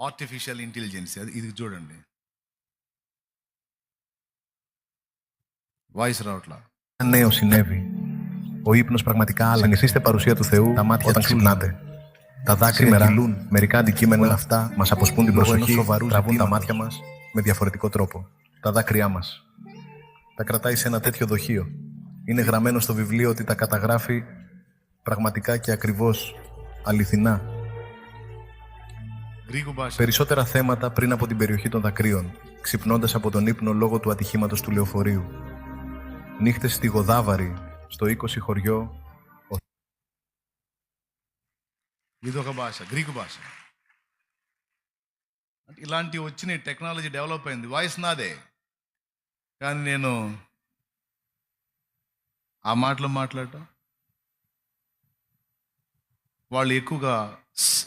Artificial intelligence. అది ఇది చూడండి, వాయిస్ రావట్లా. Νέο συνέβη. Ο ύπνος πραγματικά άλλαξε. Συνηθίστε παρουσία του Θεού όταν ξυπνάτε. Τα δάκρυα κυλούν, μερικά αντικείμενα όλα αυτά μας αποσπούν την προσοχή, τραβούν τα μάτια μας με διαφορετικό τρόπο. Τα δάκρυά μας. Τα κρατάει σε ένα τέτοιο δοχείο. Είναι γραμμένο στο βιβλίο ότι τα καταγράφει πραγματικά και ακριβώς, αληθινά. Περισσότερα θέματα πριν από την περιοχή των δακρύων, ξυπνώντας από τον ύπνο λόγω του ατυχήματος του λεωφορείου. Νύχτες στη Γοδάβαρη, στο 20 χωριό. ఇదొక భాష, గ్రీకు భాష. ఇలాంటివి వచ్చినాయి, టెక్నాలజీ డెవలప్ అయింది. వాయిస్ నాదే, కానీ నేను ఆ మాటలు మాట్లాడటం, వాళ్ళు ఎక్కువగా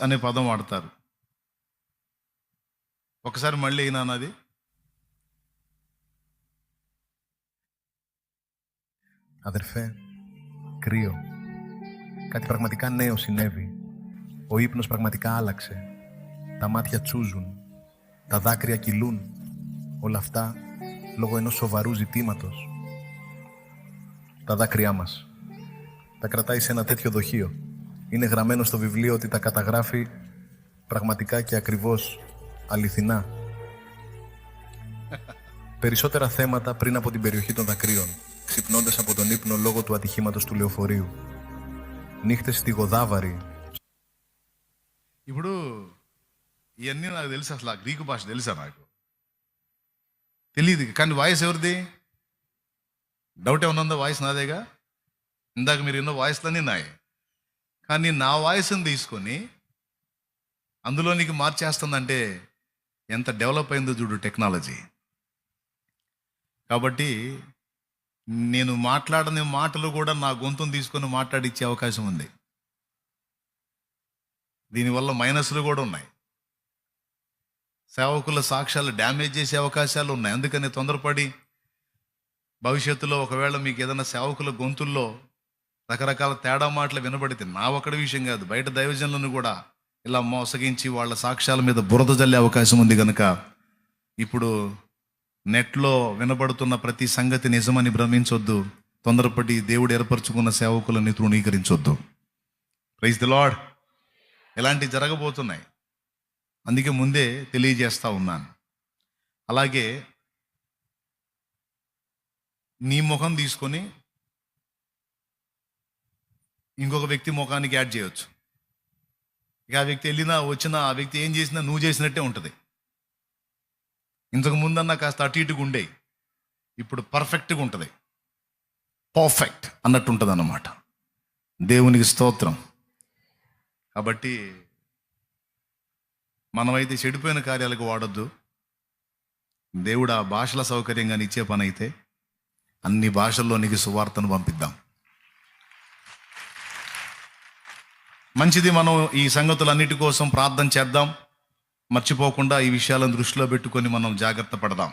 అనే పదం వాడతారు. ఒకసారి మళ్ళీ అయినా నాది. Αδερφέ, κρύο. Κάτι πραγματικά νέο συνέβη. Ο ύπνος πραγματικά άλλαξε. Τα μάτια τσούζουν. Τα δάκρυα κυλούν. Όλα αυτά λόγω ενός σοβαρού ζητήματος. Τα δάκρυά μας. Τα κρατάει σε ένα τέτοιο δοχείο. Είναι γραμμένο στο βιβλίο ότι τα καταγράφει πραγματικά και ακριβώς, αληθινά. Περισσότερα θέματα πριν από την περιοχή των δακρύων, ξυπνώντας από τον ύπνο λόγω του ατυχήματος του λεωφορείου. Νύχτες στη Γοδάβαρη. ఇప్పుడు ఇవన్నీ నాకు తెలుసు, అసలు ఆ గ్రీకు భాష తెలుసా? నాకు తెలియదు, కానీ వాయిస్ ఎవరిది? డౌట్ ఏమన్నా ఉందా? వాయిస్ నాదేగా. ఇందాక మీరు ఎన్నో వాయిస్లన్నీ నాయే, కానీ నా వాయిస్ని తీసుకొని అందులోనికి మార్చేస్తుందంటే ఎంత డెవలప్ అయిందో చూడు టెక్నాలజీ. కాబట్టి నేను మాట్లాడని మాటలు కూడా నా గొంతును తీసుకొని మాట్లాడిచ్చే అవకాశం ఉంది. దీనివల్ల మైనస్లు కూడా ఉన్నాయి. సేవకుల సాక్ష్యాలు డ్యామేజ్ చేసే అవకాశాలు ఉన్నాయి. అందుకని తొందరపడి భవిష్యత్తులో ఒకవేళ మీకు ఏదైనా సేవకుల గొంతుల్లో రకరకాల తేడా మాటలు వినబడితే, నా ఒక్కడి విషయం కాదు, బయట దైవజనులను కూడా ఇలా మోసగించి వాళ్ళ సాక్ష్యాల మీద బురద జల్లే అవకాశం ఉంది. కనుక ఇప్పుడు నెట్లో వినబడుతున్న ప్రతి సంగతి నిజమని భ్రమించొద్దు. తొందరపడి దేవుడు ఏర్పరచుకున్న సేవకులని తృణీకరించొద్దు. Praise the Lord. ఇలాంటివి జరగబోతున్నాయి, అందుకే ముందే తెలియజేస్తా ఉన్నాను. అలాగే నీ ముఖం తీసుకొని ఇంకొక వ్యక్తి ముఖానికి యాడ్ చేయొచ్చు. ఇక ఆ వ్యక్తి వెళ్ళినా వచ్చినా, ఆ వ్యక్తి ఏం చేసినా నువ్వు చేసినట్టే ఉంటుంది. ఇంతకు ముందన్నా కాస్త అటు ఇటుగా ఉండే, ఇప్పుడు పర్ఫెక్ట్గా ఉంటుంది. పర్ఫెక్ట్ అన్నట్టు ఉంటుంది అన్నమాట. దేవునికి స్తోత్రం. కాబట్టి మనమైతే చెడిపోయిన కార్యాలకు వాడొద్దు. దేవుడు ఆ భాషల సౌకర్యంగా ఇచ్చే పని అయితే అన్ని భాషల్లోనికి సువార్తను పంపిద్దాం. మంచిది. మనం ఈ సంగతులన్నిటి కోసం ప్రార్థన చేద్దాం. మర్చిపోకుండా ఈ విషయాలను దృష్టిలో పెట్టుకొని మనం జాగ్రత్త పడదాం.